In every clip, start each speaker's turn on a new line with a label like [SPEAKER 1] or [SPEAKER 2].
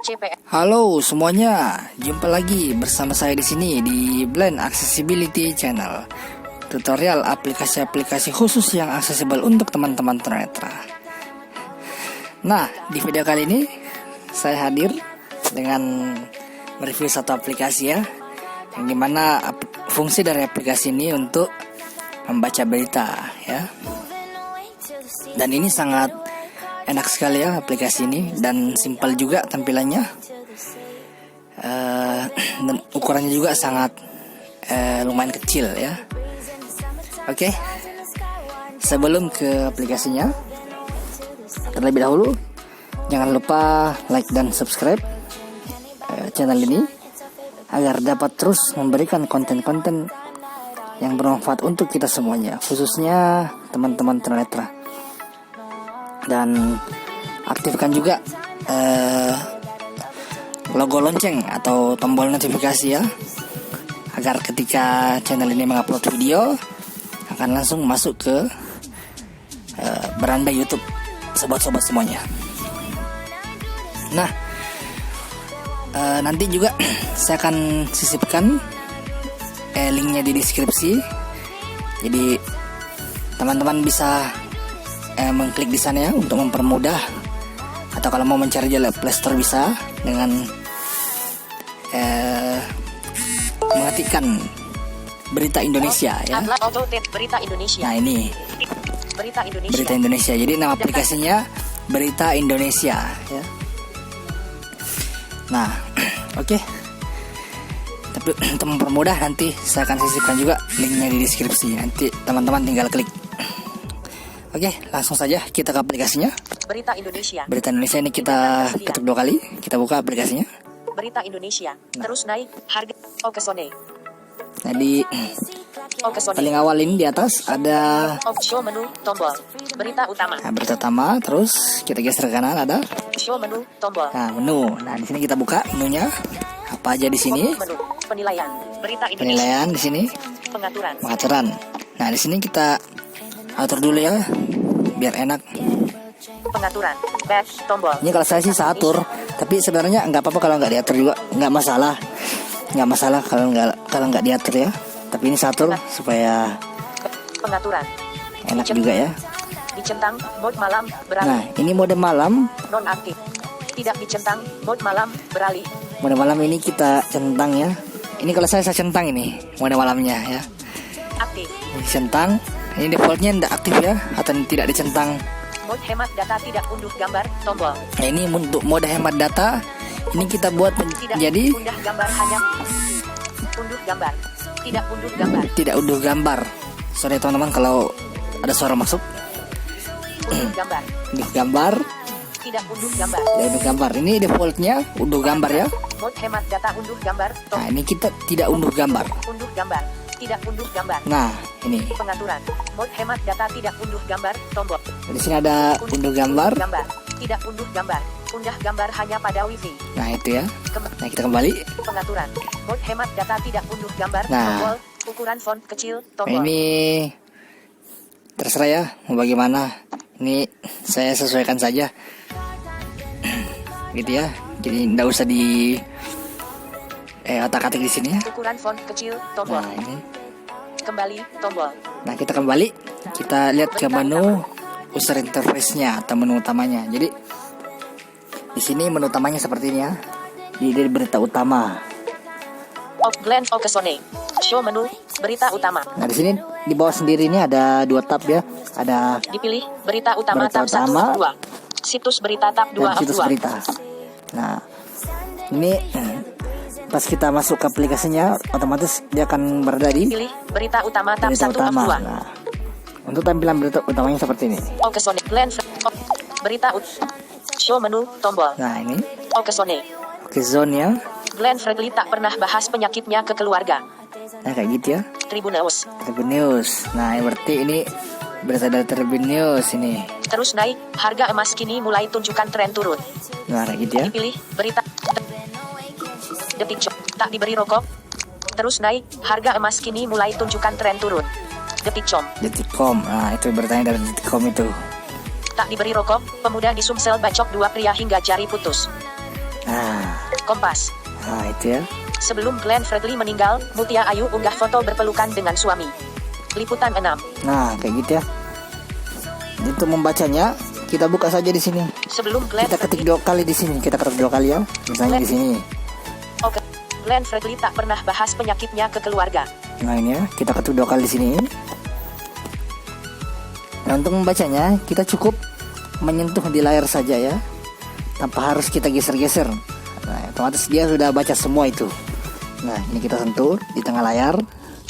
[SPEAKER 1] CPR.
[SPEAKER 2] Halo semuanya, jumpa lagi bersama saya di sini di Blend Accessibility Channel. Tutorial aplikasi-aplikasi khusus yang aksesibel untuk teman-teman tunanetra. Nah, di video kali ini saya hadir dengan mereview satu aplikasi ya, yang dimana fungsi dari aplikasi ini untuk membaca berita ya. Dan ini sangat enak sekali ya aplikasi ini, dan simpel juga tampilannya, dan ukurannya juga sangat lumayan kecil ya. Oke, sebelum ke aplikasinya, terlebih dahulu jangan lupa like dan subscribe channel ini agar dapat terus memberikan konten-konten yang bermanfaat untuk kita semuanya, khususnya teman-teman tunanetra. Dan aktifkan juga logo lonceng atau tombol notifikasi ya, agar ketika channel ini mengupload video akan langsung masuk ke beranda YouTube sobat-sobat semuanya. Nah, nanti juga saya akan sisipkan linknya di deskripsi, jadi teman-teman bisa mengklik di sana ya untuk mempermudah, atau kalau mau mencari di Play Store bisa dengan mengetikkan Berita Indonesia ya.
[SPEAKER 1] Berita Indonesia.
[SPEAKER 2] Nah ini
[SPEAKER 1] Berita Indonesia.
[SPEAKER 2] Berita Indonesia. Jadi nama aplikasinya Berita Indonesia ya. Nah, oke. Tapi untuk mempermudah nanti saya akan sisipkan juga linknya di deskripsi. Nanti teman-teman tinggal klik. Oke, langsung saja kita ke aplikasinya.
[SPEAKER 1] Berita Indonesia.
[SPEAKER 2] Berita Indonesia ini kita ketik 2 kali. Kita buka aplikasinya.
[SPEAKER 1] Berita Indonesia. Terus naik harga. Oke Sone.
[SPEAKER 2] Jadi paling awal ini di atas ada
[SPEAKER 1] show menu tombol berita utama.
[SPEAKER 2] Nah, berita utama, terus kita geser ke kanan ada
[SPEAKER 1] show menu tombol.
[SPEAKER 2] Nah, menu. Nah, di sini kita buka menunya. Apa aja di sini?
[SPEAKER 1] Menu penilaian. Berita Indonesia.
[SPEAKER 2] Penilaian di sini. Pengaturan. Nah, di sini kita atur dulu ya, biar enak.
[SPEAKER 1] Pengaturan. Back tombol.
[SPEAKER 2] Ini kalau saya sih saya atur, tapi sebenarnya nggak apa-apa kalau nggak diatur juga, nggak masalah. Nggak masalah kalau nggak diatur ya. Tapi ini saya atur supaya
[SPEAKER 1] pengaturan
[SPEAKER 2] enak juga ya.
[SPEAKER 1] Dicentang mode malam beralih.
[SPEAKER 2] Nah, ini mode malam.
[SPEAKER 1] Non aktif. Tidak dicentang mode malam beralih.
[SPEAKER 2] Mode malam ini kita centang ya. Ini kalau saya centang ini mode malamnya ya.
[SPEAKER 1] Aktif.
[SPEAKER 2] Centang. Ini defaultnya tidak aktif ya, atau tidak dicentang.
[SPEAKER 1] Mode hemat data tidak unduh gambar tombol.
[SPEAKER 2] Nah, ini untuk mode hemat data. Ini kita buat jadi
[SPEAKER 1] unduh gambar, hanya unduh gambar. Tidak unduh gambar.
[SPEAKER 2] Tidak unduh gambar. Sorry teman-teman kalau ada suara masuk.
[SPEAKER 1] Unduh gambar.
[SPEAKER 2] Unduh gambar.
[SPEAKER 1] Tidak unduh gambar.
[SPEAKER 2] Unduh gambar. Ini defaultnya unduh gambar ya.
[SPEAKER 1] Mode hemat data unduh gambar.
[SPEAKER 2] Nah, ini kita tidak unduh gambar.
[SPEAKER 1] Unduh gambar. Tidak unduh gambar.
[SPEAKER 2] Nah, ini.
[SPEAKER 1] Pengaturan. Mode hemat data tidak unduh gambar tombol.
[SPEAKER 2] Di sini ada unduh gambar.
[SPEAKER 1] Tidak unduh gambar. Undah gambar hanya pada wifi.
[SPEAKER 2] Nah, itu ya. Nah, kita kembali.
[SPEAKER 1] Pengaturan. Mode hemat data tidak unduh gambar tombol. Ukuran font kecil tombol.
[SPEAKER 2] Ini terserah ya mau bagaimana. Ini saya sesuaikan saja. Gitu ya. Jadi enggak usah di otak-atik di sini ya.
[SPEAKER 1] Ukuran font kecil tombol.
[SPEAKER 2] Nah, ini.
[SPEAKER 1] Kembali tombol.
[SPEAKER 2] Nah, kita kembali. Kita lihat ke menu user interface-nya atau menu utamanya. Jadi di sini menu utamanya seperti ini ya. Di berita utama.
[SPEAKER 1] Blend Okesone. Show menu berita utama.
[SPEAKER 2] Nah, di sini di bawah sendiri ini ada 2 tab ya. Ada
[SPEAKER 1] dipilih berita utama
[SPEAKER 2] berita
[SPEAKER 1] tab
[SPEAKER 2] utama,
[SPEAKER 1] 1 2. Situs berita tab 2
[SPEAKER 2] dan situs berita. Nah, ini pas kita masuk ke aplikasinya, otomatis dia akan berada di
[SPEAKER 1] pilih berita utama tab
[SPEAKER 2] berita
[SPEAKER 1] 1
[SPEAKER 2] utama.
[SPEAKER 1] 2.
[SPEAKER 2] Nah, untuk tampilan berita utamanya seperti ini.
[SPEAKER 1] Okesone Blend berita show menu tombol.
[SPEAKER 2] Nah, ini
[SPEAKER 1] Okesone.
[SPEAKER 2] Oke, zone ya.
[SPEAKER 1] Glenn Fredly tak pernah bahas penyakitnya ke keluarga.
[SPEAKER 2] Nah, kayak gitu ya.
[SPEAKER 1] Tribun News.
[SPEAKER 2] Tribun News. Nah, berarti ini berita dari Tribun News ini.
[SPEAKER 1] Terus naik, harga emas kini mulai tunjukkan tren turun.
[SPEAKER 2] Nah, kayak gitu ya.
[SPEAKER 1] Dipilih berita Detik Job, tak diberi rokok. Terus naik, harga emas kini mulai tunjukkan tren turun. Detikcom.
[SPEAKER 2] Detikcom. Nah, itu bertanya dari Detikcom itu.
[SPEAKER 1] Tak diberi rokok, pemuda di Sumsel bacok 2 pria hingga jari putus.
[SPEAKER 2] Nah,
[SPEAKER 1] Kompas.
[SPEAKER 2] itu ya.
[SPEAKER 1] Sebelum Glenn Fredly meninggal, Mutia Ayu unggah foto berpelukan dengan suami. Liputan 6.
[SPEAKER 2] Nah, kayak gitu ya. Untuk membacanya, kita buka saja di sini.
[SPEAKER 1] Sebelum Glenn
[SPEAKER 2] Kita ketik 2 kali di sini. Kita ketik 2 kali ya. Misalnya di sini.
[SPEAKER 1] Oke. Glenn Fredly tak pernah bahas penyakitnya ke keluarga.
[SPEAKER 2] Nah, ini ya. Kita ketik 2 kali di sini. Nah, untuk membacanya, kita cukup menyentuh di layar saja ya. Tanpa harus kita geser-geser. Nah, otomatis dia sudah baca semua itu. Nah, ini kita sentuh di tengah layar.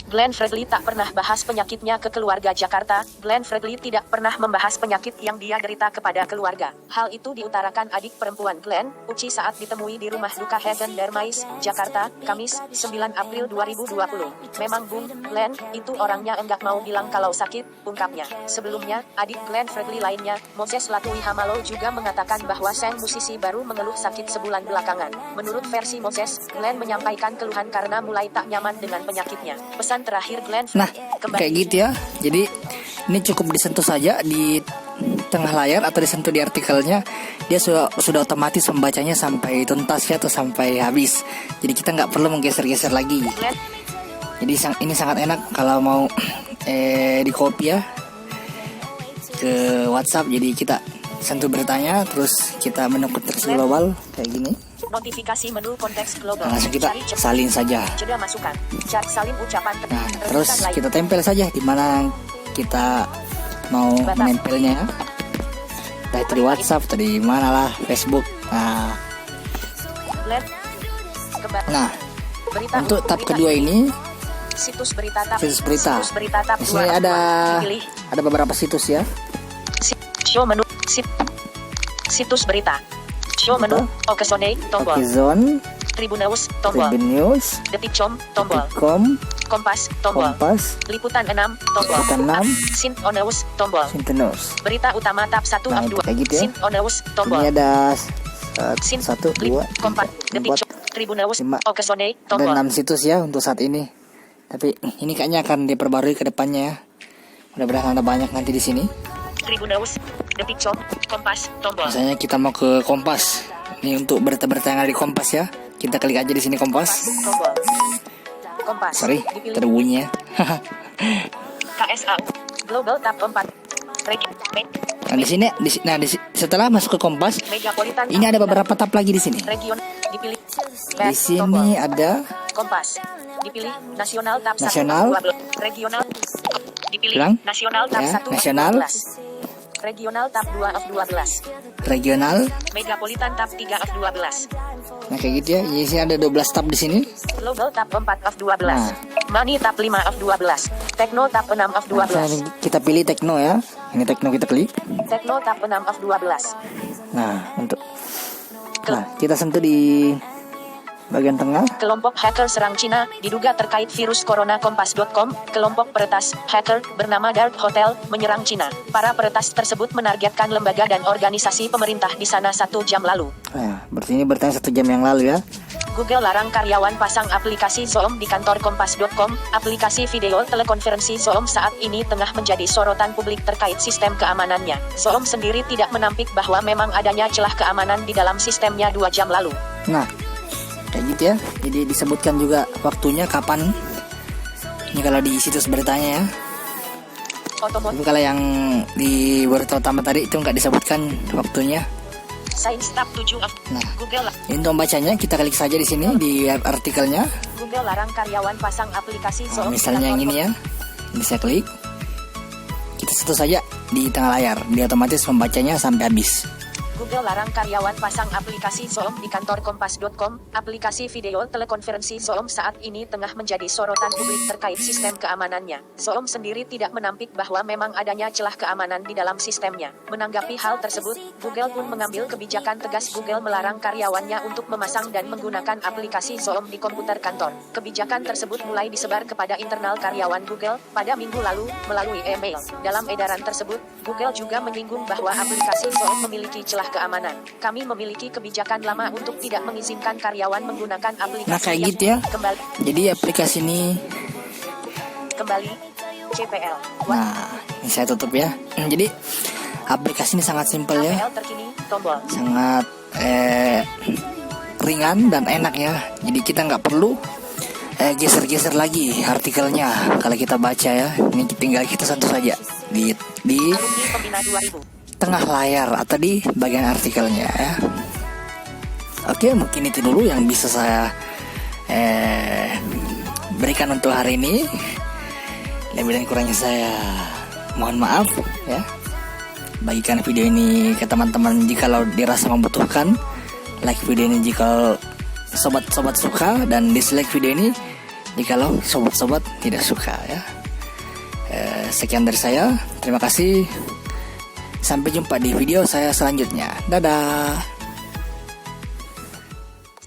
[SPEAKER 1] Glenn Fredly tak pernah bahas penyakitnya ke keluarga Jakarta. Glenn Fredly tidak pernah membahas penyakit yang dia derita kepada keluarga. Hal itu diutarakan adik perempuan Glenn, Uci saat ditemui di rumah duka Hagen Dermais, Jakarta, Kamis, 9 April 2020. Memang Bung, Glenn, itu orangnya enggak mau bilang kalau sakit, ungkapnya. Sebelumnya, adik Glenn Fredly lainnya, Moses Latui Hamalo juga mengatakan bahwa sang musisi baru mengeluh sakit sebulan belakangan. Menurut versi Moses, Glenn menyampaikan keluhan karena mulai tak nyaman dengan penyakitnya. Pesan terakhir Glenn
[SPEAKER 2] Nah, kayak gitu ya. Jadi ini cukup disentuh saja di tengah layar atau disentuh di artikelnya, dia sudah otomatis membacanya sampai tuntas ya, atau sampai habis. Jadi kita nggak perlu menggeser-geser lagi. Jadi ini sangat enak kalau mau di copy ya ke WhatsApp. Jadi kita sentuh beritanya, terus kita menukut teks global kayak gini.
[SPEAKER 1] Notifikasi menu konteks global.
[SPEAKER 2] Nah, langsung kita salin saja.
[SPEAKER 1] Jeda masukan. Chat salin ucapan
[SPEAKER 2] Nah, terus kita tempel saja di mana kita mau menempelnya ya. Entah itu di WhatsApp atau di mana lah, Facebook. Nah,
[SPEAKER 1] berita
[SPEAKER 2] untuk tab kedua ini
[SPEAKER 1] situs berita tab.
[SPEAKER 2] situs berita.
[SPEAKER 1] Tab
[SPEAKER 2] Di sini
[SPEAKER 1] 2. Dipilih.
[SPEAKER 2] ada beberapa situs ya.
[SPEAKER 1] Show menu situs berita. Show menu Okesone tombol.
[SPEAKER 2] Okizon,
[SPEAKER 1] Tribunews tombol.
[SPEAKER 2] Tribun News,
[SPEAKER 1] Detikcom tombol.
[SPEAKER 2] Detikcom,
[SPEAKER 1] Kompas tombol.
[SPEAKER 2] Kompas,
[SPEAKER 1] Liputan 6 tombol.
[SPEAKER 2] Liputan 6,
[SPEAKER 1] Sint Oneus tombol.
[SPEAKER 2] Sintenos.
[SPEAKER 1] Berita utama tab 1
[SPEAKER 2] Nah,
[SPEAKER 1] F2.
[SPEAKER 2] kayak gitu ya.
[SPEAKER 1] Sint Oneus tombol.
[SPEAKER 2] Ini ada
[SPEAKER 1] Sint
[SPEAKER 2] 1, 2, 3,
[SPEAKER 1] Kompas
[SPEAKER 2] 4,
[SPEAKER 1] Detikcom Tribunews
[SPEAKER 2] 5.
[SPEAKER 1] Okesone
[SPEAKER 2] ada
[SPEAKER 1] tombol.
[SPEAKER 2] 6 situs ya untuk saat ini. Tapi ini kayaknya akan diperbarui ke depannya ya. Mudah-mudahan ada banyak nanti di sini.
[SPEAKER 1] Tribunews Detikcom Kompas tombol.
[SPEAKER 2] Misalnya kita mau ke Kompas. Ini untuk berita-berita yang ada di Kompas ya. Kita klik aja di sini Kompas.
[SPEAKER 1] Tombol. Kompas.
[SPEAKER 2] Sorry,
[SPEAKER 1] Dipilih.
[SPEAKER 2] terbunyi ya.
[SPEAKER 1] KSA Global tab 4.
[SPEAKER 2] Nah, di sini setelah masuk ke Kompas,
[SPEAKER 1] Megapolitan.
[SPEAKER 2] ini ada beberapa tab lagi di sini.
[SPEAKER 1] Region dipilih.
[SPEAKER 2] Di sini ada
[SPEAKER 1] Kompas. Dipilih nasional tab 1
[SPEAKER 2] Nasional.
[SPEAKER 1] 12. Regional dipilih
[SPEAKER 2] Bilang.
[SPEAKER 1] nasional tab
[SPEAKER 2] Ya,
[SPEAKER 1] 1
[SPEAKER 2] nasional.
[SPEAKER 1] 12. Regional tab 2 of 12.
[SPEAKER 2] regional.
[SPEAKER 1] Megapolitan tab 3 of 12.
[SPEAKER 2] Nah, kayak gitu ya. Di sini ada 12 tab di sini.
[SPEAKER 1] Global tab 4 of 12.
[SPEAKER 2] Nah.
[SPEAKER 1] Money tab 5 of 12. Techno tab 6 of
[SPEAKER 2] Nah,
[SPEAKER 1] 12.
[SPEAKER 2] kita pilih Tekno ya. Ini Tekno kita klik.
[SPEAKER 1] Techno tab 6 of 12.
[SPEAKER 2] Nah, kita sentuh di bagian tengah.
[SPEAKER 1] Kelompok hacker serang Cina, diduga terkait virus corona. Kompas.com, kelompok peretas hacker bernama Dark Hotel menyerang Cina. Para peretas tersebut menargetkan lembaga dan organisasi pemerintah di sana 1 jam lalu.
[SPEAKER 2] Nah, berarti ini bertanya 1 jam yang lalu ya.
[SPEAKER 1] Google larang karyawan pasang aplikasi Zoom di kantor. Kompas.com, aplikasi video telekonferensi Zoom saat ini tengah menjadi sorotan publik terkait sistem keamanannya. Zoom sendiri tidak menampik bahwa memang adanya celah keamanan di dalam sistemnya 2 jam lalu.
[SPEAKER 2] Nah, kayak gitu ya. Jadi disebutkan juga waktunya kapan. Ini kalau di situs beritanya ya. Tapi kalau yang di berita utama tadi itu nggak disebutkan waktunya.
[SPEAKER 1] Sains tab 7 of
[SPEAKER 2] Nah,
[SPEAKER 1] Google.
[SPEAKER 2] ini untuk membacanya kita klik saja di sini di artikelnya.
[SPEAKER 1] Google larang karyawan pasang aplikasi
[SPEAKER 2] Nah,
[SPEAKER 1] Zoom.
[SPEAKER 2] misalnya yang ini ya. Ini saya klik. Kita sentuh saja di tengah layar. Dia otomatis membacanya sampai habis.
[SPEAKER 1] Google larang karyawan pasang aplikasi Zoom di kantor. Kompas.com, aplikasi video telekonferensi Zoom saat ini tengah menjadi sorotan publik terkait sistem keamanannya. Zoom sendiri tidak menampik bahwa memang adanya celah keamanan di dalam sistemnya. Menanggapi hal tersebut, Google pun mengambil kebijakan tegas. Google melarang karyawannya untuk memasang dan menggunakan aplikasi Zoom di komputer kantor. Kebijakan tersebut mulai disebar kepada internal karyawan Google pada minggu lalu melalui email. Dalam edaran tersebut, Google juga menyinggung bahwa aplikasi Zoom memiliki celah keamanan. Kami memiliki kebijakan lama untuk tidak mengizinkan karyawan menggunakan aplikasi.
[SPEAKER 2] Nah, kayak gitu ya.
[SPEAKER 1] Kembali
[SPEAKER 2] Jadi aplikasi ini,
[SPEAKER 1] CPL.
[SPEAKER 2] nah ini saya tutup ya. Jadi aplikasi ini sangat simpel ya.
[SPEAKER 1] CPL terkini tombol.
[SPEAKER 2] Sangat ringan dan enak ya. Jadi kita nggak perlu geser-geser lagi artikelnya kalau kita baca ya. Ini tinggal kita sentuh saja di tengah layar atau di bagian artikelnya ya. Oke, mungkin itu dulu yang bisa saya berikan untuk hari ini. Lebih dan kurangnya saya mohon maaf ya. Bagikan video ini ke teman-teman jikalau dirasa membutuhkan. Like video ini jika sobat-sobat suka, dan dislike video ini jikalau sobat-sobat tidak suka ya. Sekian dari saya. Terima kasih. Sampai jumpa di video saya selanjutnya. Dadah.